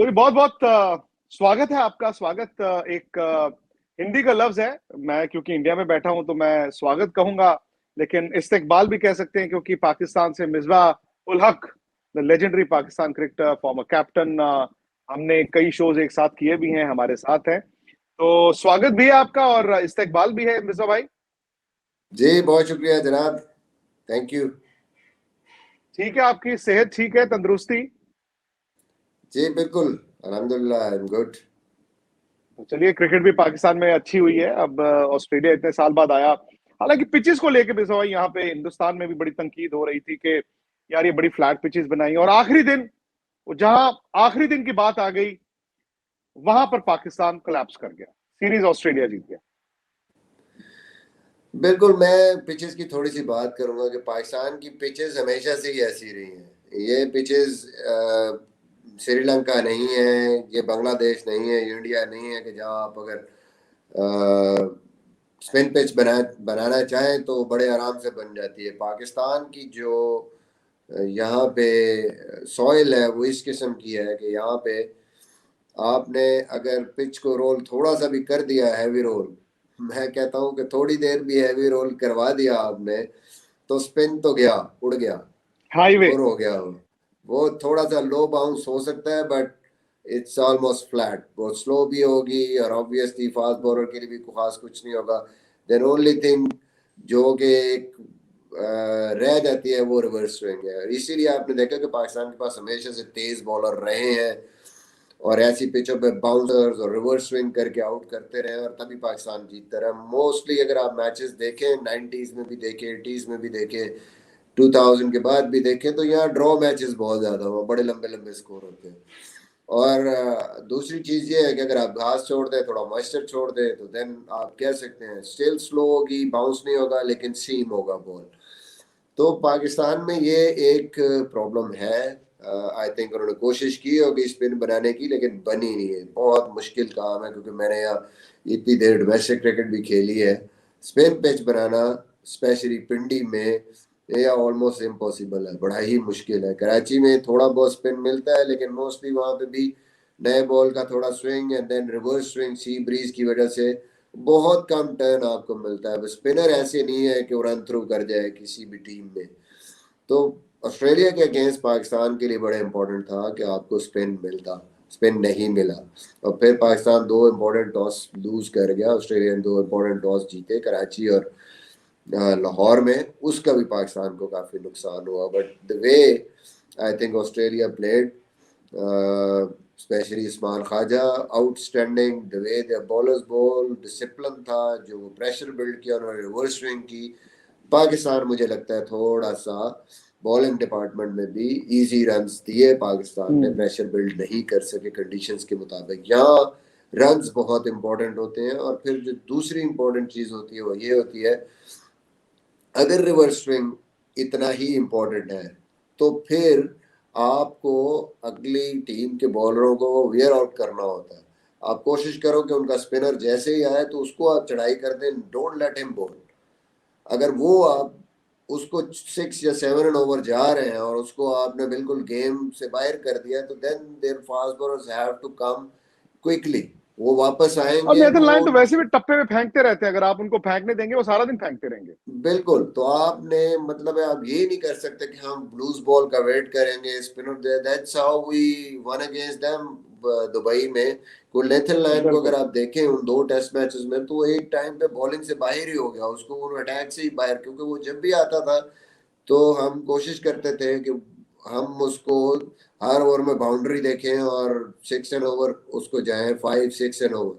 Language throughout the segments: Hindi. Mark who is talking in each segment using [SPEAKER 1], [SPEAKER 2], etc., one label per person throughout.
[SPEAKER 1] सूर्य, बहुत बहुत स्वागत है आपका। स्वागत एक हिंदी का लफ्ज है। मैं क्योंकि इंडिया में बैठा हूं तो मैं स्वागत कहूंगा, लेकिन इस्तकबाल भी कह सकते हैं, क्योंकि पाकिस्तान से Misbah ul Haq, the legendary Pakistan cricketer, former captain, हमने कई शोज एक साथ किए भी हैं, हमारे साथ हैं। तो स्वागत भी है आपका और इस्तकबाल भी है मिर्जा भाई।
[SPEAKER 2] जी बहुत शुक्रिया जनाब, थैंक यू।
[SPEAKER 1] ठीक है, आपकी सेहत ठीक है, तंदुरुस्ती?
[SPEAKER 2] जी बिल्कुल, अल्हम्दुलिल्लाह, आई एम गुड।
[SPEAKER 1] चलिए, क्रिकेट भी पाकिस्तान में अच्छी हुई है। अब ऑस्ट्रेलिया इतने साल बाद आया। हालांकि पिचेस को लेके भी सवाई यहाँ पे हिंदुस्तान में भी बड़ी तनकीद हो रही थी कि यार ये बड़ी फ्लैट पिचेस बनाई, और आखिरी दिन, जहां आखिरी दिन की बात आ गई, वहां पर पाकिस्तान कोलैप्स कर गया, सीरीज ऑस्ट्रेलिया जीत गया।
[SPEAKER 2] बिल्कुल, मैं पिचेस की थोड़ी सी बात करूंगा कि पाकिस्तान की पिचेस हमेशा से ही ऐसी रही हैं। ये पिचेस श्रीलंका नहीं है, ये बांग्लादेश नहीं है, इंडिया नहीं है कि जहाँ आप अगर स्पिन पिच बनाना चाहें तो बड़े आराम से बन जाती है। पाकिस्तान की जो यहाँ पे सॉइल है वो इस किस्म की है कि यहाँ पे आपने अगर पिच को रोल थोड़ा सा भी कर दिया, हैवी रोल, मैं कहता हूँ कि थोड़ी देर भी हैवी रोल करवा दिया आपने तो स्पिन तो गया, उड़ गया,
[SPEAKER 1] हाईवे
[SPEAKER 2] और हो गया। वो थोड़ा सा लो बाउंस हो सकता है बट इट्स ऑलमोस्ट फ्लैट। बहुत स्लो भी होगी और ऑब्वियसली फास्ट बॉलर के लिए भी खास कुछ नहीं होगा। देन ओनली थिंग जो कि एक रह जाती है वो रिवर्स स्विंग है। और इसीलिए आपने देखा कि पाकिस्तान के पास हमेशा से तेज बॉलर रहे हैं और ऐसी पिचों पे बाउंसर्स और रिवर्स स्विंग करके आउट करते रहे और तभी पाकिस्तान जीतता रहा। मोस्टली अगर आप मैचेस देखें, 90s में भी देखें, 80s में भी देखें, 2000 के बाद भी देखें, तो यहाँ ड्रॉ मैचेस बहुत ज़्यादा हुआ, बड़े लंबे लंबे स्कोर होते हैं। और दूसरी चीज़ ये है कि अगर आप घास छोड़ दें, थोड़ा मॉइस्चर छोड़ दें, तो देन आप कह सकते हैं स्टिल स्लो होगी, बाउंस नहीं होगा, लेकिन सीम होगा बॉल। तो पाकिस्तान में ये एक प्रॉब्लम है। आई थिंक उन्होंने कोशिश की होगी स्पिन बनाने की, लेकिन बनी नहीं है। बहुत मुश्किल काम है, क्योंकि मैंने यहाँ इतनी देर डोमेस्टिक क्रिकेट भी खेली है। स्पिन पिच बनाना स्पेशली पिंडी में ये ऑलमोस्ट इम्पॉसिबल है, बड़ा ही मुश्किल है। कराची में थोड़ा बहुत स्पिन मिलता है, लेकिन मोस्टली वहाँ पे भी नए बॉल का थोड़ा swing and then reverse swing, sea breeze की वजह से बहुत कम टर्न आपको मिलता है। स्पिनर ऐसे नहीं है कि वो रन थ्रू कर जाए किसी भी टीम में। तो ऑस्ट्रेलिया के अगेंस्ट पाकिस्तान के लिए बड़ा इंपॉर्टेंट था कि आपको स्पिन मिलता, स्पिन नहीं मिला। और फिर पाकिस्तान 2 इम्पोर्टेंट टॉस लूज कर गया। ऑस्ट्रेलिया ने 2 इम्पोर्टेंट टॉस जीते, कराची और लाहौर में, उसका भी पाकिस्तान को काफ़ी नुकसान हुआ। But the way I think Australia played, specially Usman Khwaja, outstanding. The way the bowlers bowl, discipline था, जो वो प्रेशर बिल्ड किया उन्होंने, रिवर्स स्विंग की। पाकिस्तान मुझे लगता है थोड़ा सा बॉलिंग डिपार्टमेंट में भी इजी रन्स दिए पाकिस्तान ने, प्रेशर बिल्ड नहीं कर सके कंडीशंस के मुताबिक। यहाँ रन्स बहुत इंपॉर्टेंट होते हैं। और फिर जो दूसरी इंपॉर्टेंट चीज़ होती है वो ये होती है, अगर रिवर्स स्विंग इतना ही इम्पोर्टेंट है तो फिर आपको अगली टीम के बॉलरों को वेयर आउट करना होता है। आप कोशिश करो कि उनका स्पिनर जैसे ही आए तो उसको आप चढ़ाई कर दें, डोंट लेट हिम बॉल। अगर वो आप उसको 6 या 7 ओवर जा रहे हैं और उसको आपने बिल्कुल गेम से बाहर कर दिया, तो then their fast bowlers have to come quickly. वो वापस
[SPEAKER 1] और
[SPEAKER 2] आएंगे,
[SPEAKER 1] नेदरलैंड
[SPEAKER 2] वो
[SPEAKER 1] तो वैसे भी टप्पे में फेंकते रहते हैं, अगर आप उनको फेंकने देंगे वो सारा दिन फेंकते रहेंगे।
[SPEAKER 2] बिल्कुल। तो आपने मतलब है, आप ये नहीं कर सकते कि हम लूज बॉल का वेट करेंगे, spinner. That's how we won against them Dubai में। नेदरलैंड को
[SPEAKER 1] बिल्कुल।
[SPEAKER 2] अगर आप देखें उन 2 टेस्ट मैचेस में, तो एक टाइम पे बॉलिंग से बाहर ही हो गया, उसको वो अटैक से ही बाहर, क्योंकि वो जब भी आता था तो हम कोशिश करते थे कि हम उसको हर ओवर में बाउंड्री देखें और 6 एंड ओवर उसको जाए, 5 6 एंड ओवर।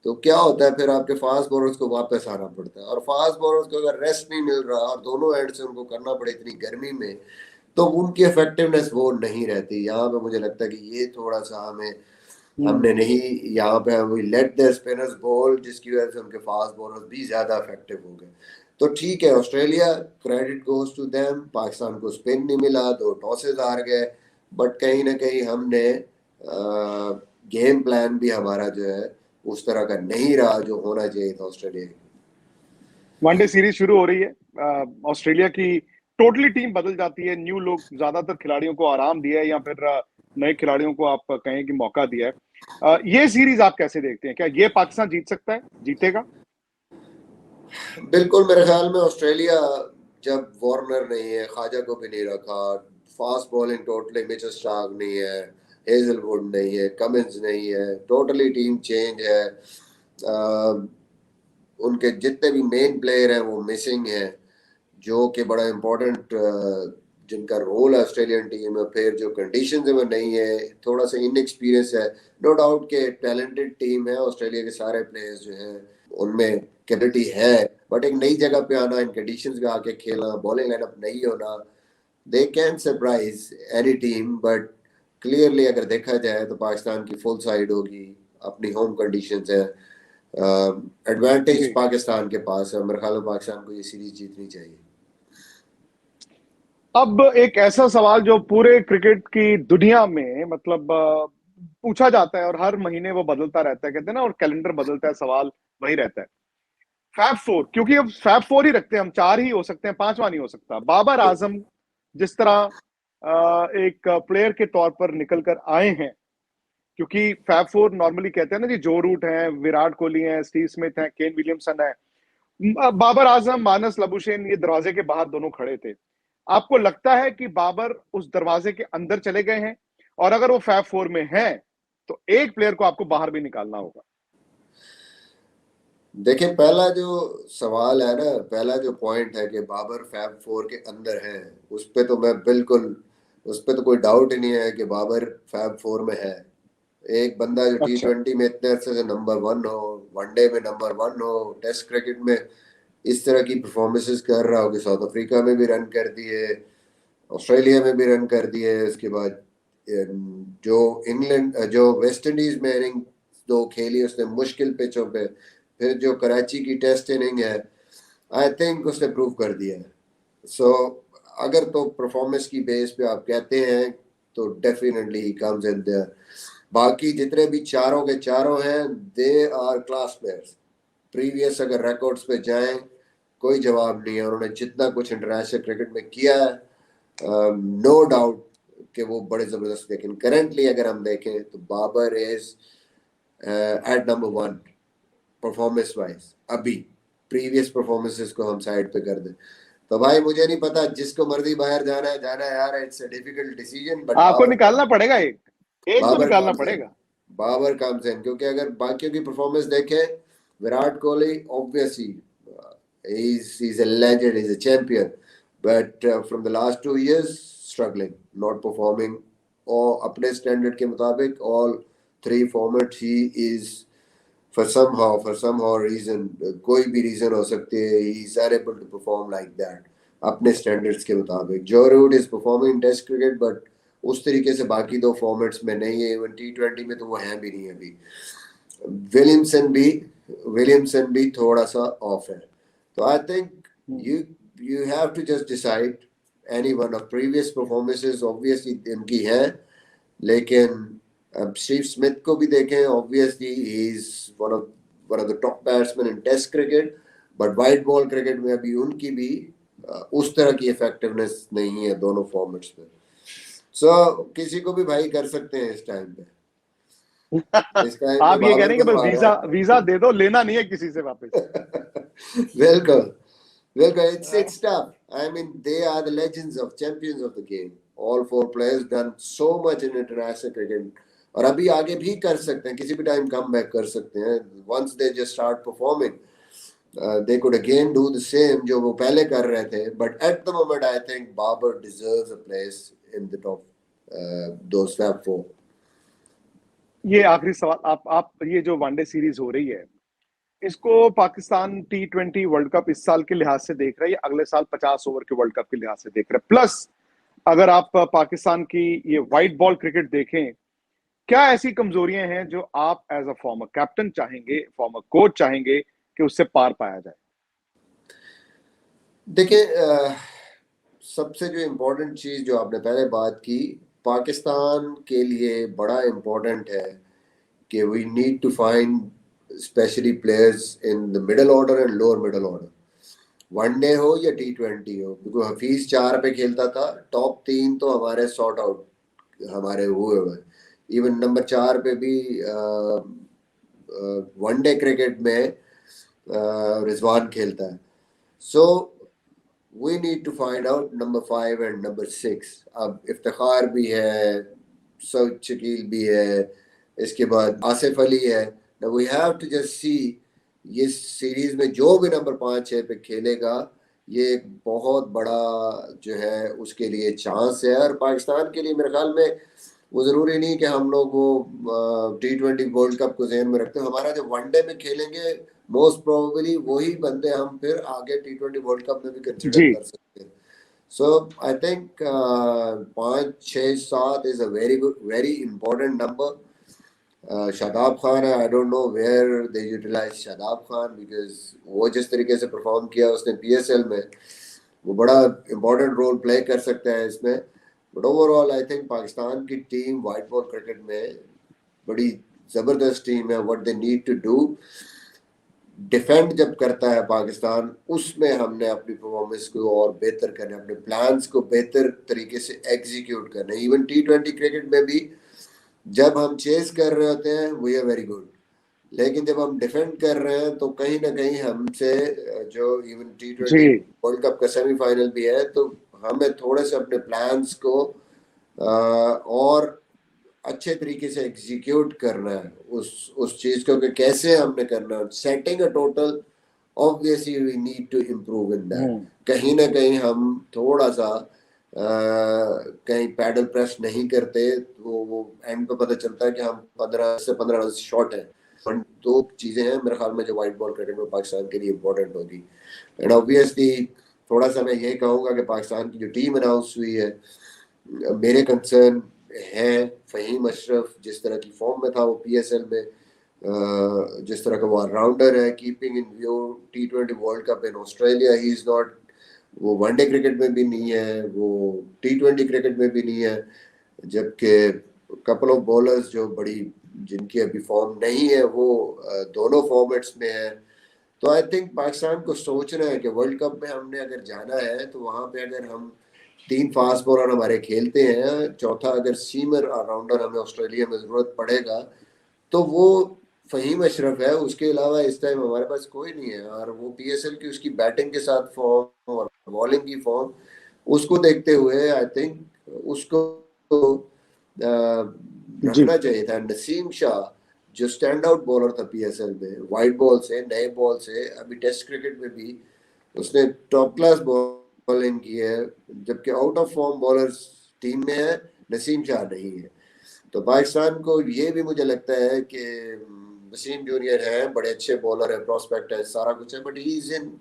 [SPEAKER 2] तो क्या होता है, फिर आपके फास्ट बॉलर्स को वापस आना पड़ता है, और फास्ट बॉलर्स को अगर रेस्ट नहीं मिल रहा और दोनों एंड से उनको करना पड़े इतनी गर्मी में, तो उनकी इफेक्टिवनेस वो नहीं रहती। यहाँ पे मुझे लगता है कि ये थोड़ा सा हमने नहीं, यहाँ पे we let the spinners bowl, जिसकी वजह से उनके फास्ट बॉलर्स भी ज्यादा इफेक्टिव हो गए। तो ठीक है, Australia, credit goes to them. Pakistan को स्पिन नहीं मिला, 2 टॉसेज हार गए, बट कहीं ना कहीं हमने गेम प्लान भी हमारा जो है उस तरह का नहीं रहा जो होना चाहिए था ऑस्ट्रेलिया की।
[SPEAKER 1] वनडे सीरीज शुरू हो रही है। ऑस्ट्रेलिया की टोटली टीम बदल जाती है, न्यू लोग, ज्यादातर खिलाड़ियों को आराम दिया है, या फिर नए खिलाड़ियों को आप कहें कि मौका दिया है। ये सीरीज आप कैसे देखते हैं? क्या ये पाकिस्तान जीत सकता है, जीतेगा?
[SPEAKER 2] बिल्कुल, मेरे ख्याल में ऑस्ट्रेलिया, जब वार्नर नहीं है, ख्वाजा को भी नहीं रखा, fast bowling totally, Mitchell Starc नहीं है, हेजलवुड नहीं है, कमिंस नहीं है, टोटली टीम चेंज है। अ, उनके जितने भी मेन प्लेयर हैं वो मिसिंग है, जो कि बड़ा इम्पोर्टेंट जिनका रोल है ऑस्ट्रेलियन टीम में। फिर जो कंडीशंस है वो नहीं है, थोड़ा सा इनएक्सपीरियंस है। नो डाउट के टैलेंटेड टीम है ऑस्ट्रेलिया के, सारे प्लेयर्स जो हैं उनमें कैपेबिलिटी है, बट एक नई जगह पे आना, इन कंडीशंस में आके खेलना, बॉलिंग लाइनअप नहीं होना, they can surprise any team. But clearly अगर देखा जाए तो पाकिस्तान की फुल साइड होगी, अपनी होम कंडीशंस है, एडवांटेज
[SPEAKER 1] जी।
[SPEAKER 2] पाकिस्तान के पास है। मेरे ख्याल में पाकिस्तान को ये सीरीज जीतनी चाहिए।
[SPEAKER 1] अब एक ऐसा सवाल जो पूरे क्रिकेट की दुनिया में मतलब पूछा जाता है और हर महीने वो बदलता रहता है, कहते हैं ना, और कैलेंडर बदलता है, सवाल वही रहता है। फैब फोर, क्योंकि अब फैब फोर ही रखते हैं हम, चार ही हो सकते हैं, पांचवा नहीं हो सकता। बाबर आजम जिस तरह एक प्लेयर के तौर पर निकल कर आए हैं, क्योंकि फैब फोर नॉर्मली कहते हैं ना जी, जो रूट है, विराट कोहली है, स्टीव स्मिथ है, केन विलियमसन है, बाबर आजम, मानस लबुशेन, ये दरवाजे के बाहर दोनों खड़े थे। आपको लगता है कि बाबर उस दरवाजे के अंदर चले गए हैं? और अगर वो फैब फोर में हैं, तो एक प्लेयर को आपको बाहर भी निकालना होगा।
[SPEAKER 2] देखिए, पहला जो सवाल है ना, पहला जो पॉइंट है कि बाबर फैब फोर के अंदर है, उस पे तो मैं बिल्कुल, उस पे तो कोई डाउट ही नहीं है कि बाबर फैब फोर में है। एक बंदा जो टी
[SPEAKER 1] अच्छा।
[SPEAKER 2] ट्वेंटी में इतने अरसे से नंबर वन हो, वनडे में नंबर वन हो, टेस्ट क्रिकेट में इस तरह की परफॉर्मेंसेस कर रहा हो, कि साउथ अफ्रीका में भी रन कर दिए, ऑस्ट्रेलिया में भी रन कर दिए, उसके बाद जो इंग्लैंड, जो वेस्ट इंडीज में इनिंग दो खेली उसने मुश्किल पिचों पे, फिर जो कराची की टेस्ट इनिंग है, आई थिंक उसने प्रूव कर दिया है। सो अगर तो परफॉर्मेंस की बेस पे आप कहते हैं तो डेफिनेटली कम्स इन देयर। बाकी जितने भी चारों के चारों हैं, they are class players. Previous अगर रिकॉर्ड्स पे जाएं, कोई जवाब नहीं है। उन्होंने जितना कुछ इंटरनेशनल क्रिकेट में किया है, नो डाउट कि वो बड़े जबरदस्त। लेकिन करेंटली अगर हम देखें तो Babar is at number one performance wise. अभी प्रीवियस परफॉर्मेंसेस को हम साइड पे कर दें तो भाई मुझे नहीं पता, जिसको मर्जी बाहर जाना है जाना है यार, it's a difficult decision, but
[SPEAKER 1] आपको
[SPEAKER 2] बाबर
[SPEAKER 1] निकालना पड़ेगा, एक एक तो
[SPEAKER 2] बाबर
[SPEAKER 1] निकालना
[SPEAKER 2] कम्स इन,
[SPEAKER 1] पड़ेगा।
[SPEAKER 2] Babar comes in. क्योंकि अगर बाकियों की परफॉर्मेंस देखे, Virat Kohli obviously he's a legend, he's a champion, but from the last 2 years struggling, not performing और अपने स्टैंडर्ड के मुताबिक। all three formats he is for somehow reason, कोई भी रीजन हो सकती है, he is unable to perform like that अपने स्टैंडर्ड्स के मुताबिक। Joe Root is performing test cricket, but उस तरीके से बाकी दो फॉर्मेट्स में नहीं है। इवन टी ट्वेंटी में तो वो है भी नहीं अभी। विलियमसन भी विलियमसन भी थोड़ा सा ऑफ है। तो I think you you have to just decide any one of previous performances obviously इनकी है, लेकिन अब स्टीव स्मिथ को भी देखें, obviously he is one of the top batsman in test cricket, but white ball cricket में अभी उनकी भी उस तरह की इफेक्टिवनेस नहीं है दोनों फॉर्मेट्स में। सो किसी को भी भाई कर सकते हैं इस टाइम पे, इस टाइम पे
[SPEAKER 1] आप ये कह
[SPEAKER 2] बाबर
[SPEAKER 1] रहे हैं कि
[SPEAKER 2] को
[SPEAKER 1] बस
[SPEAKER 2] तो आ रहा
[SPEAKER 1] वीजा वीजा
[SPEAKER 2] है।
[SPEAKER 1] दे दो, लेना नहीं है किसी से वापस।
[SPEAKER 2] बिल्कुल, बिल्कुल, it's tough. I mean, they are the legends of champions of the game. All four players done so much in international cricket. और अभी आगे भी कर सकते हैं, किसी भी टाइम कम बैक कर सकते हैं। Once they just start performing, they could again do the same जो वो पहले कर रहे थे। But at the moment, I think Babar deserves a place in the top those Fab Four.
[SPEAKER 1] ये आखिरी सवाल, आप ये जो वनडे सीरीज हो रही है, इसको पाकिस्तान T20 वर्ल्ड कप इस साल के लिहाज से देख रहे हैं या अगले साल 50 ओवर के वर्ल्ड कप के लिहाज से देख रहे हैं? प्लस अगर आप पाकिस्तान की ये व्हाइट बॉल क्रिकेट देखें, क्या ऐसी कमजोरियां हैं जो आप एज अ फॉर्मर कैप्टन चाहेंगे, फॉर्मर कोच चाहेंगे कि उससे पार पाया जाए?
[SPEAKER 2] देखिए, सबसे जो इम्पोर्टेंट चीज़ जो आपने पहले बात की, पाकिस्तान के लिए बड़ा इम्पोर्टेंट है कि we need to find specially players in the middle order and lower middle order, one day हो या T20 हो। बिकॉज हफीज 4 पे खेलता था, टॉप 3 तो हमारे सॉर्ट आउट हमारे हुए हुए। इवन नंबर 4 पे भी वनडे क्रिकेट में रिजवान खेलता है। So we need to find out number 5 and number 6। अब इफ्तिखार भी है, सऊद शकील भी है, इसके बाद आसिफ अली है। We have to just see ये सीरीज में जो भी नंबर 5-6 पे खेलेगा, ये एक बहुत बड़ा जो है उसके लिए चांस है। और पाकिस्तान के लिए मेरे ख्याल में वो ज़रूरी नहीं कि हम लोग वो T20 वर्ल्ड कप को जहन में रखते हैं। हमारा जो वनडे में खेलेंगे मोस्ट प्रोबेबली वही बंदे हम फिर आगे T20 वर्ल्ड कप में भी कंसिडर
[SPEAKER 1] जी।
[SPEAKER 2] कर सकते हैं। So I think 5, 6, 7 is a very good, very important number. Shadab Khan है, I don't know where they utilise Shadab Khan, because वो जिस तरीके से परफॉर्म किया उसने PSL में, वो बड़ा इंपॉर्टेंट रोल प्ले कर सकता है इसमें। But overall I think Pakistan की टीम वाइट बॉल क्रिकेट में बड़ी जबरदस्त टीम है। What they need to do, defend जब करता है पाकिस्तान, उसमें हमने अपनी परफॉर्मेंस को और बेहतर करना, अपने प्लान्स को बेहतर तरीके से एग्जीक्यूट करना। इवन T20 क्रिकेट में भी जब हम चेस कर रहे होते हैं वी आर वेरी गुड, लेकिन जब हम डिफेंड कर रहे हैं तो कहीं ना कहीं हमसे जो इवन T20
[SPEAKER 1] जी।
[SPEAKER 2] वर्ल्ड कप का सेमीफाइनल भी है, तो हमें थोड़े से अपने प्लान्स को और अच्छे तरीके से एग्जीक्यूट करना है उस चीज को कि कैसे हमने करना है। Setting a total, obviously we need to improve in that. कहीं ना कहीं हम थोड़ा सा कहीं पैडल प्रेस नहीं करते तो वो एंड पे पता चलता है कि हम 15 से 15 रन शॉर्ट है। दो चीजें हैं मेरे ख्याल में जो वाइट बॉल क्रिकेट में पाकिस्तान के लिए इम्पोर्टेंट होगी। एंड ऑब्वियसली थोड़ा सा मैं ये कहूँगा कि पाकिस्तान की जो टीम अनाउंस हुई है, मेरे कंसर्न है फ़हीम अशरफ जिस तरह की फॉर्म में था वो PSL में, जिस तरह का वो ऑलराउंडर है, keeping in view T20 world cup in Australia, he is not, वो वनडे क्रिकेट में भी नहीं है, वो T20 क्रिकेट में भी नहीं है। जबकि कपल ऑफ बॉलर्स जो बड़ी जिनकी अभी फॉर्म नहीं है वो दोनों फॉर्मेट्स में है। तो आई थिंक पाकिस्तान को सोचना है कि वर्ल्ड कप में हमने अगर जाना है तो वहाँ पे अगर हम 3 फास्ट बॉलर हमारे खेलते हैं, चौथा अगर सीमर ऑलराउंडर हमें ऑस्ट्रेलिया में ज़रूरत पड़ेगा तो वो फ़हीम अशरफ है। उसके अलावा इस टाइम हमारे पास कोई नहीं है। और वो PSL की उसकी बैटिंग के साथ फॉर्म और बॉलिंग की फॉर्म, उसको देखते हुए आई थिंक उसको
[SPEAKER 1] जी।
[SPEAKER 2] रखना चाहिए था। नसीम शाह जो स्टैंड आउट बॉलर था PSL में, वाइट बॉल से, नए बॉल से, अभी टेस्ट क्रिकेट में भी उसने टॉप क्लास बॉलिंग की है, जबकि out of form bowlers team में है, नसीम शाह नहीं है। तो पाकिस्तान को ये भी मुझे लगता है कि वसीम जूनियर है, बड़े अच्छे बॉलर है, प्रोस्पेक्ट है, सारा कुछ है, but he is in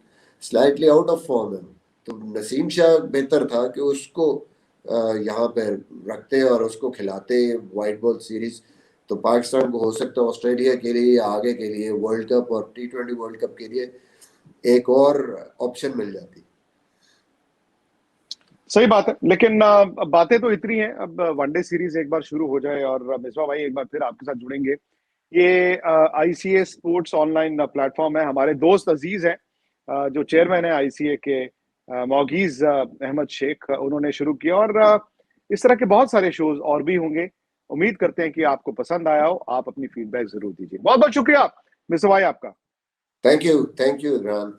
[SPEAKER 2] slightly out of form है। तो नसीम शाह बेहतर था कि उसको यहाँ पे रखते और उसको खिलाते वाइट बॉल सीरीज, तो पाकिस्तान को हो सकता है ऑस्ट्रेलिया के लिए या आगे के लिए वर्ल्ड कप और T20 वर्ल्ड कप के लिए एक और ऑप्शन मिल जाती।
[SPEAKER 1] सही बात है, लेकिन बातें तो इतनी हैं। अब वनडे सीरीज एक बार शुरू हो जाए और मिसबा भाई एक बार फिर आपके साथ जुड़ेंगे। ये ICA स्पोर्ट्स ऑनलाइन प्लेटफॉर्म है, हमारे दोस्त अजीज हैं जो चेयरमैन है ICA के, मौगीज अहमद शेख, उन्होंने शुरू किया। और इस तरह के बहुत सारे शोज और भी होंगे। उम्मीद करते हैं कि आपको पसंद आया हो। आप अपनी फीडबैक जरूर दीजिए। बहुत बहुत शुक्रिया मिसबा भाई आपका।
[SPEAKER 2] Thank you Imran.